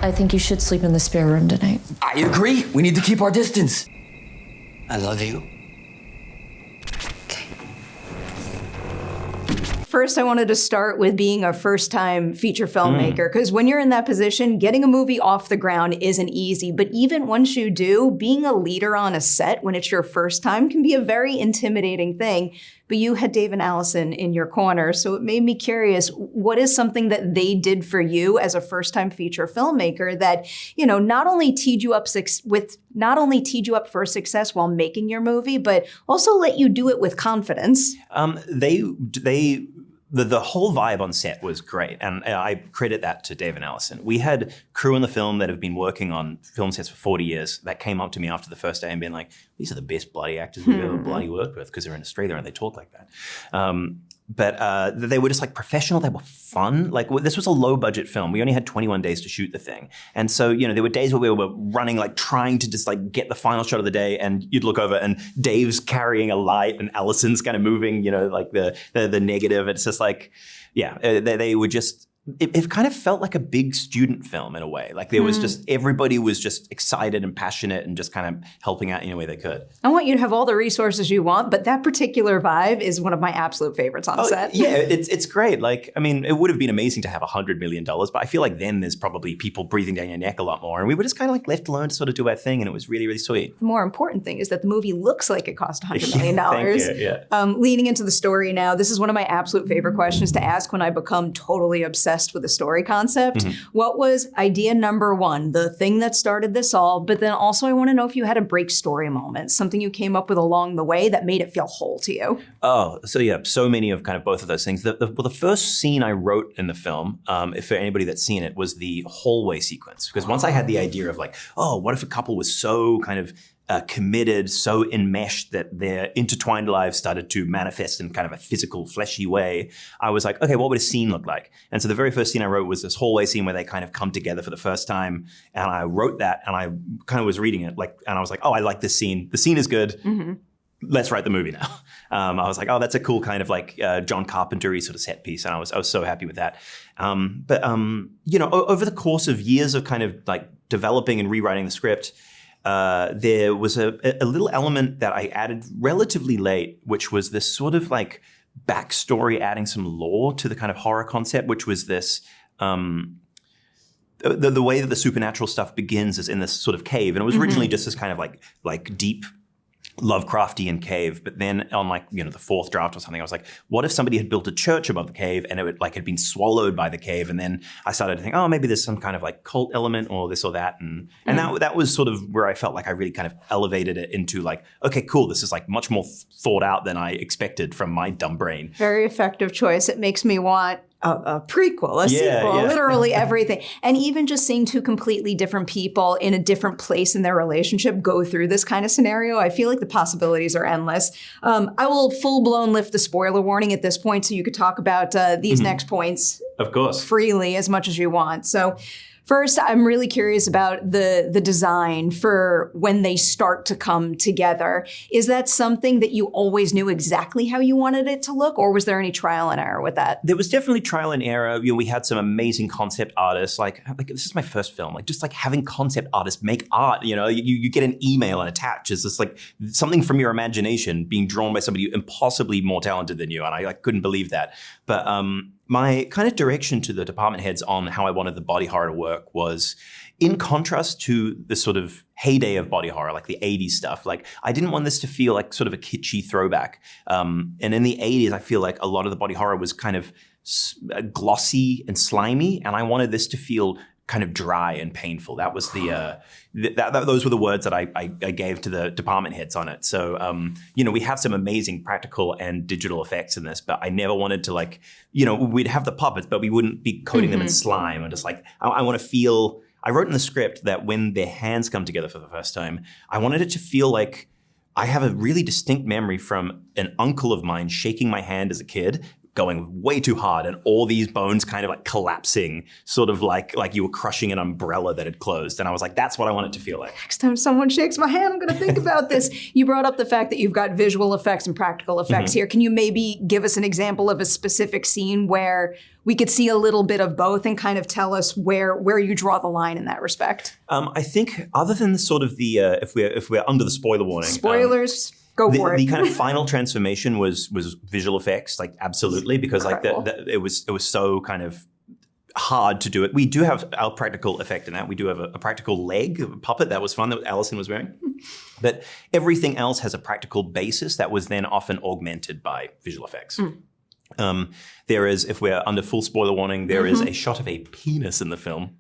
I think you should sleep in the spare room tonight. I agree. We need to keep our distance. I love you. First, I wanted to start with being a first-time feature filmmaker, because when you're in that position, getting a movie off the ground isn't easy. But even once you do, being a leader on a set when it's your first time can be a very intimidating thing. But you had Dave and Alison in your corner, so it made me curious, what is something that they did for you as a first-time feature filmmaker that, you know, not only teed you up for success while making your movie, but also let you do it with confidence? The whole vibe on set was great, and I credit that to Dave and Alison. We had crew in the film that have been working on film sets for 40 years that came up to me after the first day and been like, these are the best bloody actors we've ever bloody worked with, because they're in Australia and they talk like that. But they were just like professional. They were fun. Like, this was a low budget film. We only had 21 days to shoot the thing. And so, you know, there were days where we were running, like trying to just like get the final shot of the day, and you'd look over and Dave's carrying a light and Alison's kind of moving, you know, like the negative. It's just like, yeah, they were just, it kind of felt like a big student film in a way. Like there was just, everybody was just excited and passionate and just kind of helping out any way they could. I want you to have all the resources you want, but that particular vibe is one of my absolute favorites on set. Yeah, it's great. Like, I mean, it would have been amazing to have $100 million, but I feel like then there's probably people breathing down your neck a lot more. And we were just kind of like left alone to sort of do our thing, and it was really, really sweet. The more important thing is that the movie looks like it cost $100 million. Thank you, yeah. Leading into the story now, this is one of my absolute favorite questions to ask when I become totally obsessed with the story concept. What was idea number one, the thing that started this all? But then also I want to know if you had a break story moment, something you came up with along the way that made it feel whole to you. Oh, so yeah, so many of kind of both of those things. The first scene I wrote in the film, if for anybody that's seen it, was the hallway sequence. Because once I had the idea of like, oh, what if a couple was so kind of committed, so enmeshed that their intertwined lives started to manifest in kind of a physical, fleshy way, I was like, okay, what would a scene look like? And so the very first scene I wrote was this hallway scene where they kind of come together for the first time. And I wrote that, and I kind of was reading it, like, and I was like, oh, I like this scene. The scene is good. Let's write the movie now. I was like, oh, that's a cool kind of like John Carpenter-y sort of set piece. And I was so happy with that. But you know, over the course of years of kind of like developing and rewriting the script, there was a little element that I added relatively late, which was this sort of like backstory, adding some lore to the kind of horror concept, which was this, the way that the supernatural stuff begins is in this sort of cave. And it was originally just this kind of like deep Lovecraftian cave, but then on like, you know, the fourth draft or something, I was like, what if somebody had built a church above the cave and it would, like, had been swallowed by the cave? And then I started to think, oh, maybe there's some kind of like cult element or this or that. And that was sort of where I felt like I really kind of elevated it into like, okay, cool, this is like much more thought out than I expected from my dumb brain. Very effective choice. It makes me want a prequel, a sequel, literally everything. And even just seeing two completely different people in a different place in their relationship go through this kind of scenario, I feel like the possibilities are endless. I will full-blown lift the spoiler warning at this point so you could talk about these next points, of course, freely as much as you want. So first, I'm really curious about the design for when they start to come together. Is that something that you always knew exactly how you wanted it to look, or was there any trial and error with that? There was definitely trial and error. You know, we had some amazing concept artists. Like this is my first film. Like, just like having concept artists make art. You know, you get an email and attach. It's just like something from your imagination being drawn by somebody impossibly more talented than you, and I couldn't believe that. But my kind of direction to the department heads on how I wanted the body horror to work was in contrast to the sort of heyday of body horror, like the 80s stuff. Like, I didn't want this to feel like sort of a kitschy throwback. And in the 80s, I feel like a lot of the body horror was kind of glossy and slimy, and I wanted this to feel kind of dry and painful. That was those were the words that I gave to the department heads on it. So, you know, we have some amazing practical and digital effects in this, but I never wanted to, like, you know, we'd have the puppets, but we wouldn't be coating them in slime. And just like, I want to feel, I wrote in the script that when their hands come together for the first time, I wanted it to feel like I have a really distinct memory from an uncle of mine shaking my hand as a kid, going way too hard and all these bones kind of like collapsing, sort of like you were crushing an umbrella that had closed. And I was like, that's what I want it to feel like. Next time someone shakes my hand, I'm going to think about this. You brought up the fact that you've got visual effects and practical effects here. Can you maybe give us an example of a specific scene where we could see a little bit of both and kind of tell us where you draw the line in that respect? I think other than sort of the, if we're under the spoiler warning. Spoilers. Go for it. The kind of final transformation was visual effects, like absolutely, because like it was so kind of hard to do it. We do have our practical effect in that. We do have a practical leg, a puppet that was fun that Alison was wearing. But everything else has a practical basis that was then often augmented by visual effects. There is, if we're under full spoiler warning, there is a shot of a penis in the film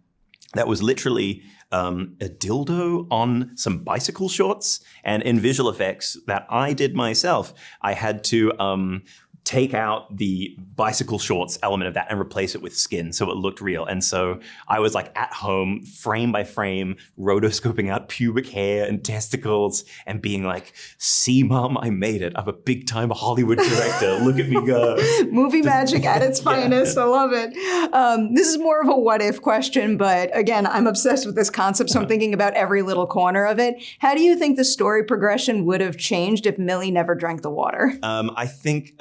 that was literally a dildo on some bicycle shorts. And in visual effects that I did myself, I had to take out the bicycle shorts element of that and replace it with skin so it looked real. And so I was like at home, frame by frame, rotoscoping out pubic hair and testicles and being like, see, Mom, I made it. I'm a big time Hollywood director. Look at me go. Movie magic at its finest. I love it. This is more of a what if question, but again, I'm obsessed with this concept, so I'm thinking about every little corner of it. How do you think the story progression would have changed if Millie never drank the water? I think,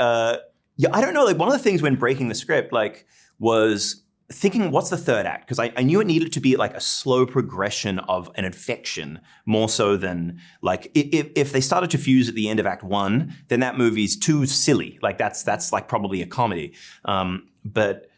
yeah, I don't know. Like one of the things when breaking the script, like, was thinking, what's the third act? Because I knew it needed to be like a slow progression of an infection, more so than like if they started to fuse at the end of Act 1, then that movie's too silly. Like that's like probably a comedy. But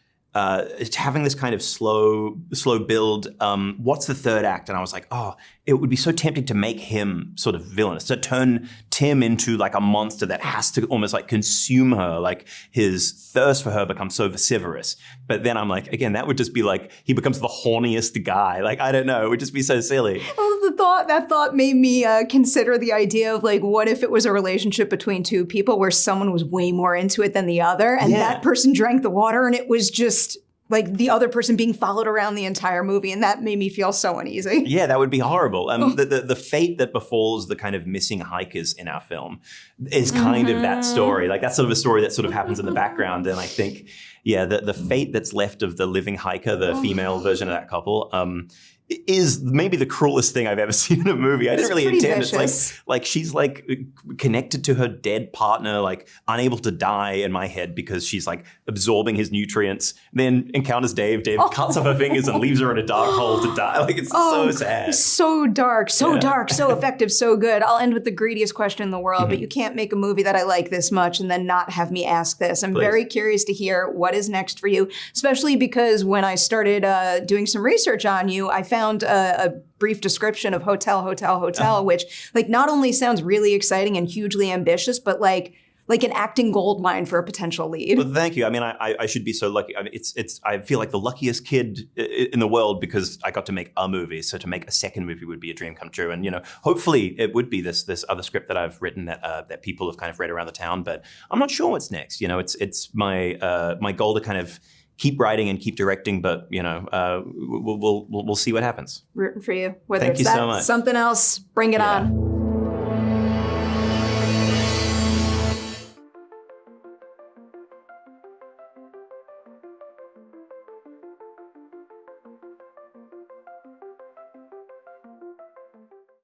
having this kind of slow build, what's the third act? And I was like, oh, it would be so tempting to make him sort of villainous, to turn Tim into like a monster that has to almost like consume her, like his thirst for her becomes so vociferous. But then I'm like, again, that would just be like, he becomes the horniest guy. Like, I don't know, it would just be so silly. Well, that thought made me consider the idea of like, what if it was a relationship between two people where someone was way more into it than the other, and that person drank the water and it was just like the other person being followed around the entire movie, and that made me feel so uneasy. Yeah, that would be horrible. The fate that befalls the kind of missing hikers in our film is kind of that story. Like that's sort of a story that sort of happens in the background, and I think, the fate that's left of the living hiker, the female version of that couple, is maybe the cruelest thing I've ever seen in a movie. I didn't really intend it. It's like she's like connected to her dead partner, like unable to die in my head because she's like absorbing his nutrients. Then encounters Dave. Dave cuts off her fingers and leaves her in a dark hole to die. Like it's so sad. So dark, so effective, so good. I'll end with the greediest question in the world, but you can't make a movie that I like this much and then not have me ask this. I'm very curious to hear what is next for you, especially because when I started doing some research on you, I found a brief description of Hotel, which like not only sounds really exciting and hugely ambitious, but like an acting gold mine for a potential lead. Well, thank you. I mean, I should be so lucky. I mean, I feel like the luckiest kid in the world because I got to make a movie. So to make a second movie would be a dream come true. And hopefully it would be this other script that I've written that people have kind of read around the town. But I'm not sure what's next. It's my goal to kind of keep writing and keep directing, but we'll see what happens. Rooting for you. Whether Thank it's you that, so much. something else, bring it on.